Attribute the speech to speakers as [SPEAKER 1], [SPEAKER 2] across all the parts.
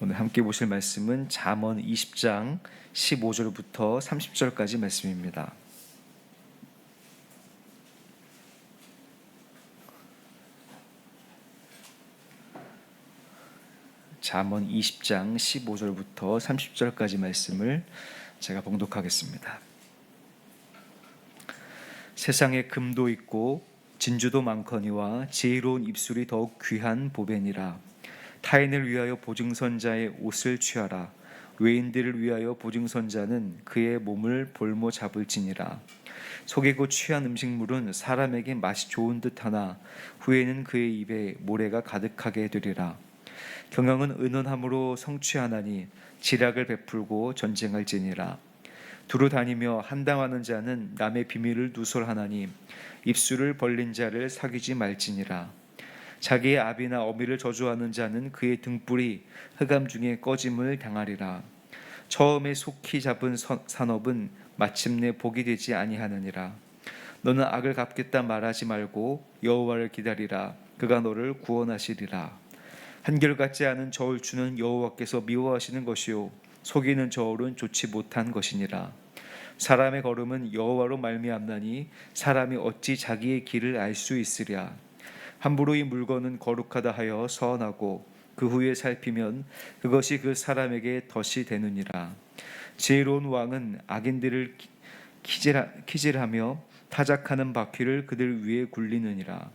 [SPEAKER 1] 오늘 함께 보실 말씀은 잠언 20장 15절부터 30절까지 말씀입니다. 잠언 20장 15절부터 30절까지 말씀을 제가 봉독하겠습니다. 세상에 금도 있고 진주도 많거니와 지혜로운 입술이 더욱 귀한 보배니라. 타인을 위하여 보증선자의 옷을 취하라. 외인들을 위하여 보증선자는 그의 몸을 볼모 잡을지니라. 속이고 취한 음식물은 사람에게 맛이 좋은 듯하나 후에는 그의 입에 모래가 가득하게 되리라. 경영은 은은함으로 성취하나니 지략을 베풀고 전쟁할지니라. 두루 다니며 한당하는 자는 남의 비밀을 누설하나니 입술을 벌린 자를 사귀지 말지니라. 자기의 아비나 어미를 저주하는 자는 그의 등불이 흑암 중에 꺼짐을 당하리라. 처음에 속히 잡은 산업은 마침내 복이 되지 아니하느니라. 너는 악을 갚겠다 말하지 말고 여호와를 기다리라. 그가 너를 구원하시리라. 한결같지 않은 저울 주는 여호와께서 미워하시는 것이요 속이는 저울은 좋지 못한 것이니라. 사람의 걸음은 여호와로 말미암나니 사람이 어찌 자기의 길을 알 수 있으랴. 함부로 이 물건은 거룩하다 하여 서원하고 그 후에 살피면 그것이 그 사람에게 덫이 되느니라. 지혜로운 왕은 악인들을 키질하며 타작하는 바퀴를 그들 위에 굴리느니라.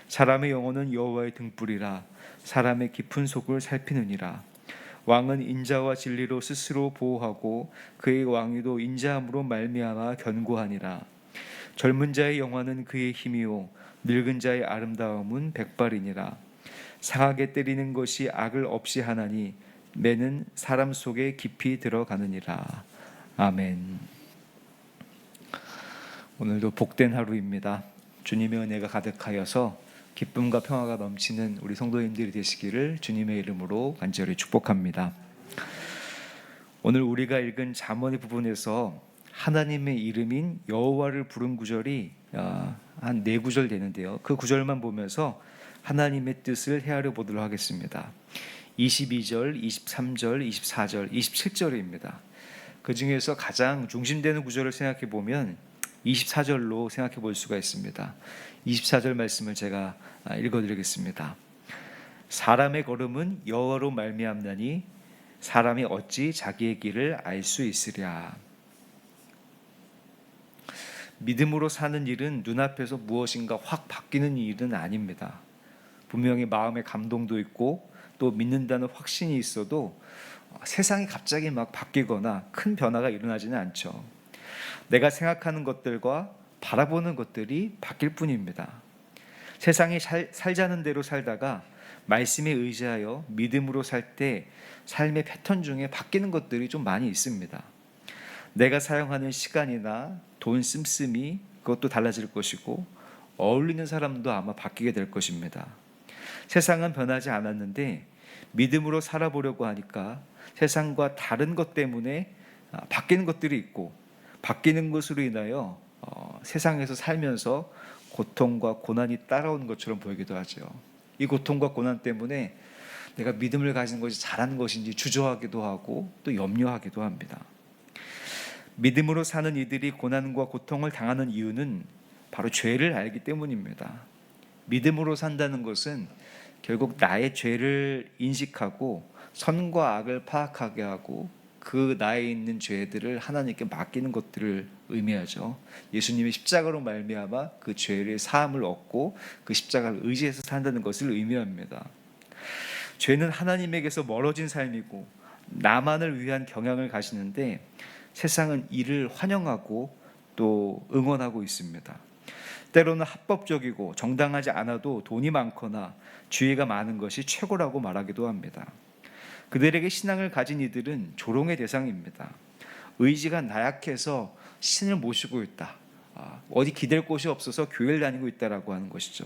[SPEAKER 1] 사람의 영혼은 여호와의 등불이라. 사람의 깊은 속을 살피느니라. 왕은 인자와 진리로 스스로 보호하고 그의 왕위도 인자함으로 말미암아 견고하니라. 젊은 자의 영화는 그의 힘이요 늙은 자의 아름다움은 백발이니라. 상하게 때리는 것이 악을 없이 하나니 매는 사람 속에 깊이 들어가느니라. 아멘. 오늘도 복된 하루입니다. 주님의 은혜가 가득하여서 기쁨과 평화가 넘치는 우리 성도님들이 되시기를 주님의 이름으로 간절히 축복합니다. 오늘 우리가 읽은 잠언의 부분에서 하나님의 이름인 여호와를 부른 구절이 한 4구절 되는데요. 그 구절만 보면서 하나님의 뜻을 헤아려 보도록 하겠습니다. 22절, 23절, 24절, 27절입니다. 그 중에서 가장 중심되는 구절을 생각해 보면 24절로 생각해 볼 수가 있습니다. 24절 말씀을 제가 읽어드리겠습니다. 사람의 걸음은 여호와로 말미암나니 사람이 어찌 자기의 길을 알 수 있으랴. 믿음으로 사는 일은 눈앞에서 무엇인가 확 바뀌는 일은 아닙니다. 분명히 마음의 감동도 있고 또 믿는다는 확신이 있어도 세상이 갑자기 막 바뀌거나 큰 변화가 일어나지는 않죠. 내가 생각하는 것들과 바라보는 것들이 바뀔 뿐입니다. 세상이 살자는 대로 살다가 말씀에 의지하여 믿음으로 살 때 삶의 패턴 중에 바뀌는 것들이 좀 많이 있습니다. 내가 사용하는 시간이나 돈 씀씀이 그것도 달라질 것이고 어울리는 사람도 아마 바뀌게 될 것입니다. 세상은 변하지 않았는데 믿음으로 살아보려고 하니까 세상과 다른 것 때문에 바뀌는 것들이 있고 바뀌는 것으로 인하여 세상에서 살면서 고통과 고난이 따라오는 것처럼 보이기도 하죠. 이 고통과 고난 때문에 내가 믿음을 가진 것이 잘한 것인지 주저하기도 하고 또 염려하기도 합니다. 믿음으로 사는 이들이 고난과 고통을 당하는 이유는 바로 죄를 알기 때문입니다. 믿음으로 산다는 것은 결국 나의 죄를 인식하고 선과 악을 파악하게 하고 그 나에 있는 죄들을 하나님께 맡기는 것들을 의미하죠. 예수님이 십자가로 말미암아 그 죄를 사함을 얻고 그 십자가를 의지해서 산다는 것을 의미합니다. 죄는 하나님에게서 멀어진 삶이고 나만을 위한 경향을 가지는데 세상은 이를 환영하고 또 응원하고 있습니다. 때로는 합법적이고 정당하지 않아도 돈이 많거나 지위가 많은 것이 최고라고 말하기도 합니다. 그들에게 신앙을 가진 이들은 조롱의 대상입니다. 의지가 나약해서 신을 모시고 있다. 어디 기댈 곳이 없어서 교회를 다니고 있다라고 하는 것이죠.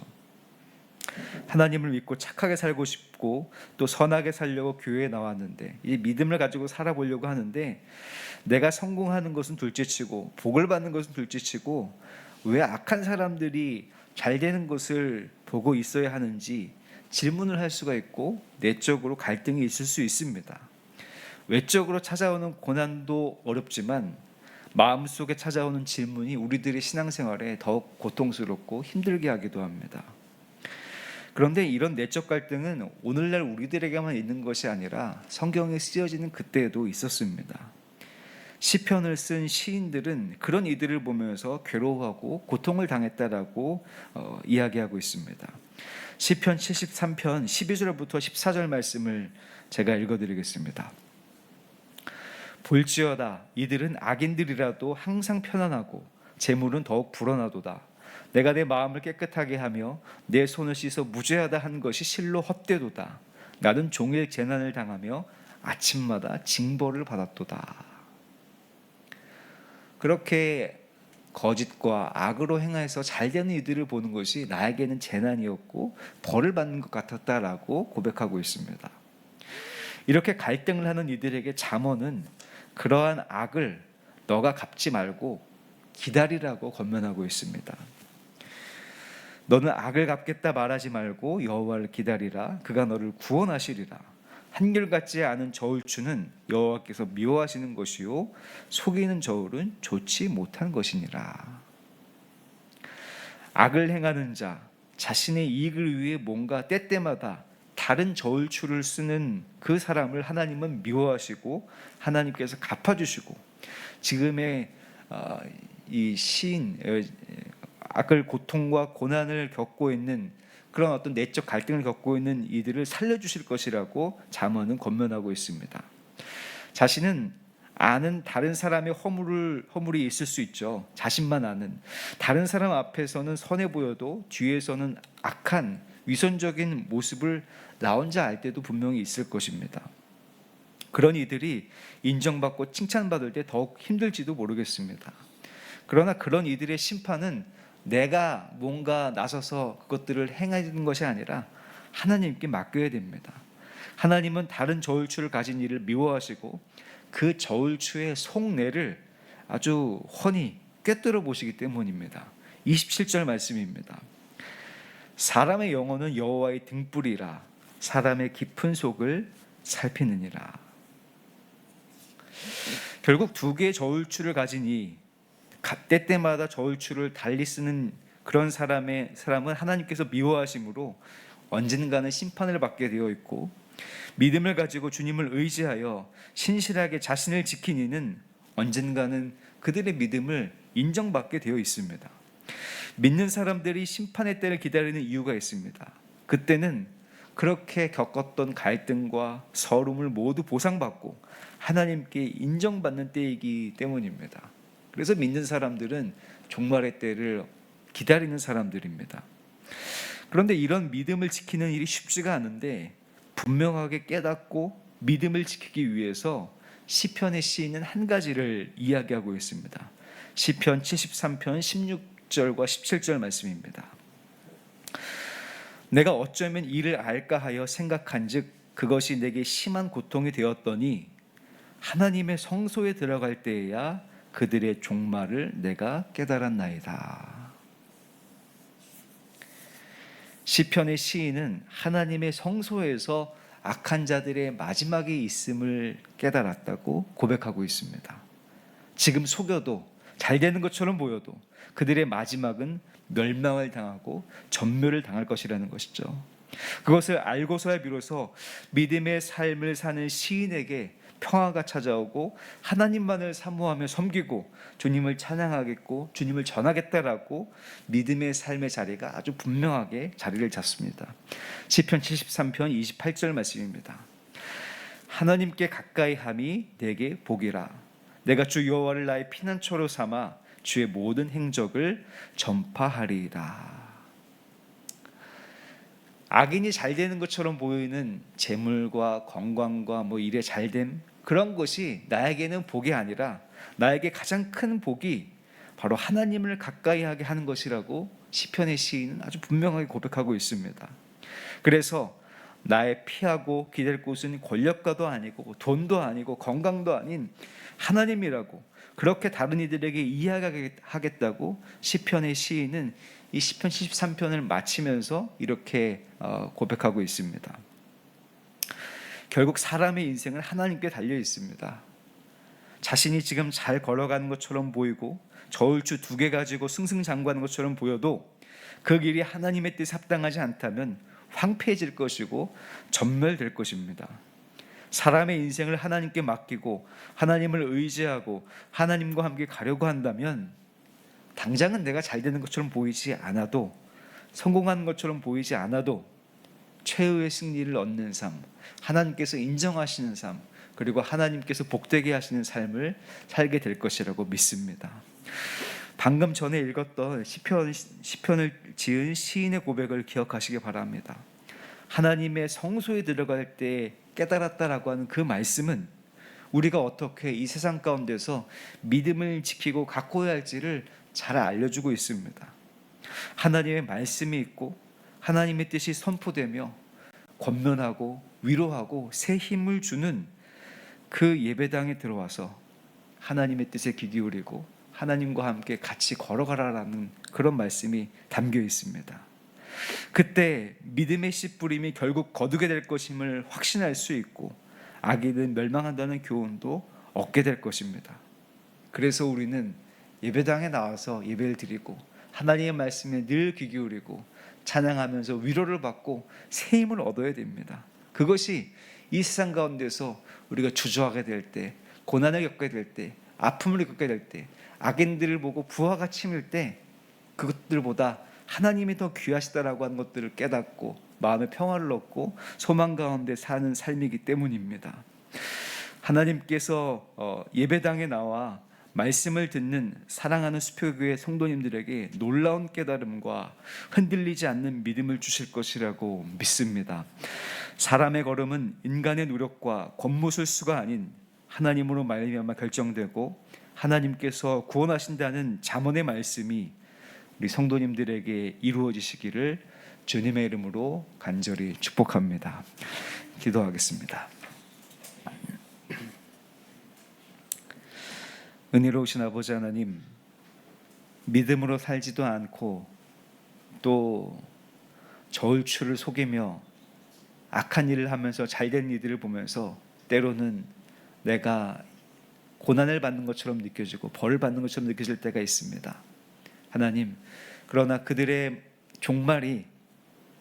[SPEAKER 1] 하나님을 믿고 착하게 살고 싶고 또 선하게 살려고 교회에 나왔는데 이 믿음을 가지고 살아보려고 하는데 내가 성공하는 것은 둘째치고 복을 받는 것은 둘째치고 왜 악한 사람들이 잘 되는 것을 보고 있어야 하는지 질문을 할 수가 있고 내적으로 갈등이 있을 수 있습니다. 외적으로 찾아오는 고난도 어렵지만 마음속에 찾아오는 질문이 우리들의 신앙생활에 더욱 고통스럽고 힘들게 하기도 합니다. 그런데 이런 내적 갈등은 오늘날 우리들에게만 있는 것이 아니라 성경에 쓰여지는 그때에도 있었습니다. 시편을 쓴 시인들은 그런 이들을 보면서 괴로워하고 고통을 당했다라고 이야기하고 있습니다. 시편 73편 12절부터 14절 말씀을 제가 읽어드리겠습니다. 볼지어다 이들은 악인들이라도 항상 편안하고 재물은 더욱 불어나도다. 내가 내 마음을 깨끗하게 하며 내 손을 씻어 무죄하다 한 것이 실로 헛되도다. 나는 종일 재난을 당하며 아침마다 징벌을 받았도다. 그렇게 거짓과 악으로 행해서 잘되는 이들을 보는 것이 나에게는 재난이었고 벌을 받는 것 같았다라고 고백하고 있습니다. 이렇게 갈등을 하는 이들에게 잠언은 그러한 악을 너가 갚지 말고 기다리라고 권면하고 있습니다. 너는 악을 갚겠다 말하지 말고 여호와를 기다리라. 그가 너를 구원하시리라. 한결같지 않은 저울추는 여호와께서 미워하시는 것이요 속이는 저울은 좋지 못한 것이니라. 악을 행하는 자, 자신의 이익을 위해 뭔가 때때마다 다른 저울추를 쓰는 그 사람을 하나님은 미워하시고 하나님께서 갚아주시고 지금의 이 시인 악을 고통과 고난을 겪고 있는 그런 어떤 내적 갈등을 겪고 있는 이들을 살려주실 것이라고 잠언은 권면하고 있습니다. 자신은 아는 다른 사람의 허물이 있을 수 있죠. 자신만 아는 다른 사람 앞에서는 선해 보여도 뒤에서는 악한 위선적인 모습을 나 혼자 알 때도 분명히 있을 것입니다. 그런 이들이 인정받고 칭찬받을 때 더욱 힘들지도 모르겠습니다. 그러나 그런 이들의 심판은 내가 뭔가 나서서 그것들을 행하는 것이 아니라 하나님께 맡겨야 됩니다. 하나님은 다른 저울추를 가진 이를 미워하시고 그 저울추의 속내를 아주 훤히 꿰뚫어 보시기 때문입니다. 27절 말씀입니다. 사람의 영혼은 여호와의 등불이라 사람의 깊은 속을 살피느니라. 결국 두 개의 저울추를 가진 이 때때마다 저울추를 달리 쓰는 그런 사람은 하나님께서 미워하심으로 언젠가는 심판을 받게 되어 있고, 믿음을 가지고 주님을 의지하여 신실하게 자신을 지킨 이는 언젠가는 그들의 믿음을 인정받게 되어 있습니다. 믿는 사람들이 심판의 때를 기다리는 이유가 있습니다. 그때는 그렇게 겪었던 갈등과 서름을 모두 보상받고 하나님께 인정받는 때이기 때문입니다. 그래서 믿는 사람들은 종말의 때를 기다리는 사람들입니다. 그런데 이런 믿음을 지키는 일이 쉽지가 않은데 분명하게 깨닫고 믿음을 지키기 위해서 시편의 시인은 한 가지를 이야기하고 있습니다. 시편 73편 16절과 17절 말씀입니다. 내가 어쩌면 이를 알까 하여 생각한즉 그것이 내게 심한 고통이 되었더니 하나님의 성소에 들어갈 때에야 그들의 종말을 내가 깨달았나이다. 시편의 시인은 하나님의 성소에서 악한 자들의 마지막이 있음을 깨달았다고 고백하고 있습니다. 지금 속여도 잘 되는 것처럼 보여도 그들의 마지막은 멸망을 당하고 전멸을 당할 것이라는 것이죠. 그것을 알고서야 비로소 믿음의 삶을 사는 시인에게 평화가 찾아오고 하나님만을 사모하며 섬기고 주님을 찬양하겠고 주님을 전하겠다라고 믿음의 삶의 자리가 아주 분명하게 자리를 잡습니다. 시편 73편 28절 말씀입니다. 하나님께 가까이 함이 내게 복이라. 내가 주 여호와를 나의 피난처로 삼아 주의 모든 행적을 전파하리라. 악인이 잘 되는 것처럼 보이는 재물과 건강과 일의 잘됨, 그런 것이 나에게는 복이 아니라 나에게 가장 큰 복이 바로 하나님을 가까이 하게 하는 것이라고 시편의 시인은 아주 분명하게 고백하고 있습니다. 그래서 나의 피하고 기댈 곳은 권력가도 아니고 돈도 아니고 건강도 아닌 하나님이라고 그렇게 다른 이들에게 이야기하겠다고 시편의 시인은 이 시편 73편을 마치면서 이렇게 고백하고 있습니다. 결국 사람의 인생은 하나님께 달려 있습니다. 자신이 지금 잘 걸어가는 것처럼 보이고 저울추 2개 가지고 승승장구하는 것처럼 보여도 그 길이 하나님의 뜻에 합당하지 않다면 황폐해질 것이고 전멸될 것입니다. 사람의 인생을 하나님께 맡기고 하나님을 의지하고 하나님과 함께 가려고 한다면 당장은 내가 잘 되는 것처럼 보이지 않아도, 성공하는 것처럼 보이지 않아도 최후의 승리를 얻는 삶, 하나님께서 인정하시는 삶, 그리고 하나님께서 복되게 하시는 삶을 살게 될 것이라고 믿습니다. 방금 전에 읽었던 시편을 지은 시인의 고백을 기억하시기 바랍니다. 하나님의 성소에 들어갈 때 깨달았다라고 하는 그 말씀은 우리가 어떻게 이 세상 가운데서 믿음을 지키고 가꿔야 할지를 잘 알려주고 있습니다. 하나님의 말씀이 있고 하나님의 뜻이 선포되며 권면하고 위로하고 새 힘을 주는 그 예배당에 들어와서 하나님의 뜻에 귀 기울이고 하나님과 함께 같이 걸어가라라는 그런 말씀이 담겨 있습니다. 그때 믿음의 씨 뿌림이 결국 거두게 될 것임을 확신할 수 있고 악인은 멸망한다는 교훈도 얻게 될 것입니다. 그래서 우리는 예배당에 나와서 예배를 드리고 하나님의 말씀에 늘 귀 기울이고 찬양하면서 위로를 받고 새 힘을 얻어야 됩니다. 그것이 이 세상 가운데서 우리가 주저하게 될 때, 고난을 겪게 될 때, 아픔을 겪게 될 때, 악인들을 보고 부하가 치밀 때 그것들보다 하나님이 더 귀하시다라고 하는 것들을 깨닫고 마음의 평화를 얻고 소망 가운데 사는 삶이기 때문입니다. 하나님께서 예배당에 나와 말씀을 듣는 사랑하는 수표교회 성도님들에게 놀라운 깨달음과 흔들리지 않는 믿음을 주실 것이라고 믿습니다. 사람의 걸음은 인간의 노력과 권모술수가 아닌 하나님으로 말미암아 결정되고 하나님께서 구원하신다는 잠언의 말씀이 우리 성도님들에게 이루어지시기를 주님의 이름으로 간절히 축복합니다. 기도하겠습니다. 은혜로우신 아버지 하나님, 믿음으로 살지도 않고 또 저울추를 속이며 악한 일을 하면서 잘된 이들을 보면서 때로는 내가 고난을 받는 것처럼 느껴지고 벌을 받는 것처럼 느껴질 때가 있습니다. 하나님, 그러나 그들의 종말이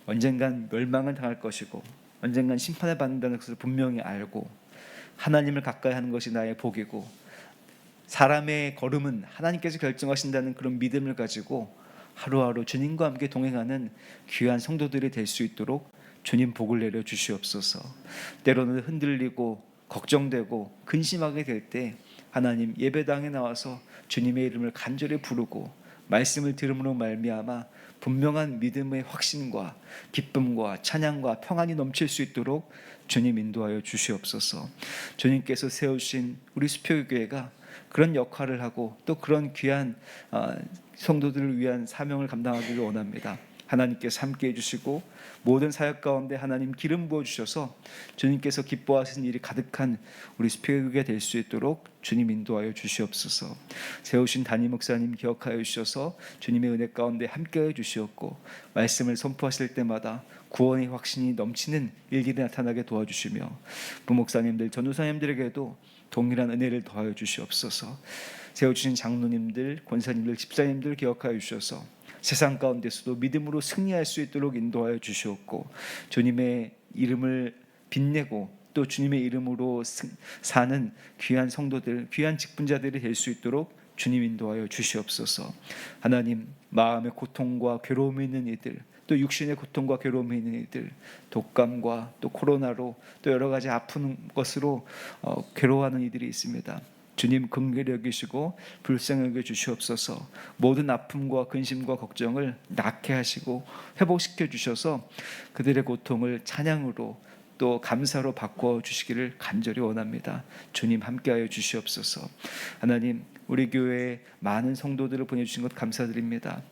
[SPEAKER 1] 언젠간 멸망을 당할 것이고 언젠간 심판을 받는다는 것을 분명히 알고 하나님을 가까이 하는 것이 나의 복이고 사람의 걸음은 하나님께서 결정하신다는 그런 믿음을 가지고 하루하루 주님과 함께 동행하는 귀한 성도들이 될 수 있도록 주님 복을 내려 주시옵소서. 때로는 흔들리고 걱정되고 근심하게 될 때 하나님 예배당에 나와서 주님의 이름을 간절히 부르고 말씀을 들음으로 말미암아 분명한 믿음의 확신과 기쁨과 찬양과 평안이 넘칠 수 있도록 주님 인도하여 주시옵소서. 주님께서 세우신 우리 수표교회가 그런 역할을 하고 또 그런 귀한 성도들을 위한 사명을 감당하기를 원합니다. 하나님께서 함께해 주시고 모든 사역 가운데 하나님 기름 부어주셔서 주님께서 기뻐하시는 일이 가득한 우리 수표교회가 될 수 있도록 주님 인도하여 주시옵소서. 세우신 담임 목사님 기억하여 주셔서 주님의 은혜 가운데 함께해 주시옵고 말씀을 선포하실 때마다 구원의 확신이 넘치는 일들이 나타나게 도와주시며 부목사님들 전도사님들에게도 동일한 은혜를 더하여 주시옵소서. 세워주신 장로님들 권사님들 집사님들 기억하여 주셔서 세상 가운데서도 믿음으로 승리할 수 있도록 인도하여 주시옵고 주님의 이름을 빛내고 또 주님의 이름으로 사는 귀한 성도들, 귀한 직분자들이 될 수 있도록 주님 인도하여 주시옵소서. 하나님, 마음의 고통과 괴로움이 있는 이들, 또 육신의 고통과 괴로움이 있는 이들, 독감과 또 코로나로 또 여러 가지 아픈 것으로 괴로워하는 이들이 있습니다. 주님 긍휼히 여기시고 불쌍히 여겨 주시옵소서. 모든 아픔과 근심과 걱정을 낫게 하시고 회복시켜 주셔서 그들의 고통을 찬양으로 또 감사로 바꿔 주시기를 간절히 원합니다. 주님 함께하여 주시옵소서. 하나님, 우리 교회에 많은 성도들을 보내주신 것 감사드립니다.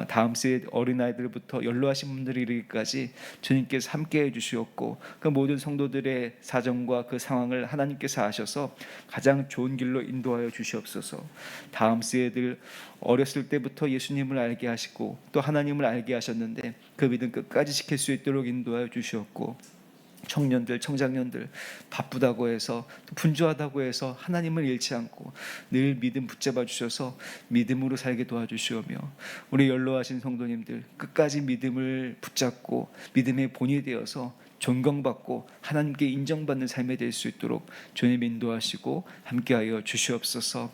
[SPEAKER 1] 다음 세대 어린아이들부터 연로하신 분들이 이르기까지 주님께서 함께해 주시었고 그 모든 성도들의 사정과 그 상황을 하나님께서 아셔서 가장 좋은 길로 인도하여 주시옵소서. 다음 세대들 어렸을 때부터 예수님을 알게 하시고 또 하나님을 알게 하셨는데 그 믿음 끝까지 지킬 수 있도록 인도하여 주시었고 청년들, 청장년들 바쁘다고 해서 또 분주하다고 해서 하나님을 잃지 않고 늘 믿음 붙잡아 주셔서 믿음으로 살게 도와주시오며 우리 연로하신 성도님들 끝까지 믿음을 붙잡고 믿음의 본이 되어서 존경받고 하나님께 인정받는 삶이 될 수 있도록 주님 인도하시고 함께하여 주시옵소서.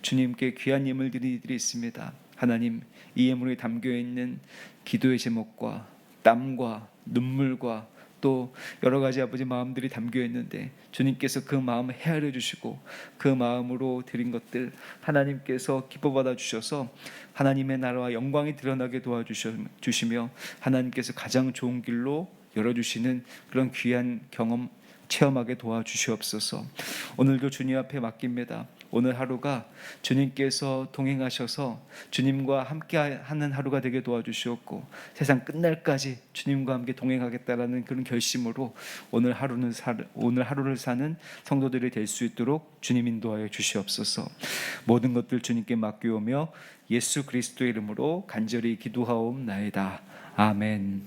[SPEAKER 1] 주님께 귀한 예물 드리겠습니다. 하나님, 이 예물에 담겨있는 기도의 제목과 땀과 눈물과 또 여러 가지 아버지 마음들이 담겨 있는데 주님께서 그 마음을 헤아려 주시고 그 마음으로 드린 것들 하나님께서 기뻐 받아 주셔서 하나님의 나라와 영광이 드러나게 도와주시며 하나님께서 가장 좋은 길로 열어주시는 그런 귀한 경험 체험하게 도와주시옵소서. 오늘도 주님 앞에 맡깁니다. 오늘 하루가 주님께서 동행하셔서 주님과 함께하는 하루가 되게 도와주시옵고 세상 끝날까지 주님과 함께 동행하겠다라는 그런 결심으로 오늘 하루를 사는 성도들이 될 수 있도록 주님 인도하여 주시옵소서. 모든 것들 주님께 맡기오며 예수 그리스도의 이름으로 간절히 기도하옵나이다. 아멘.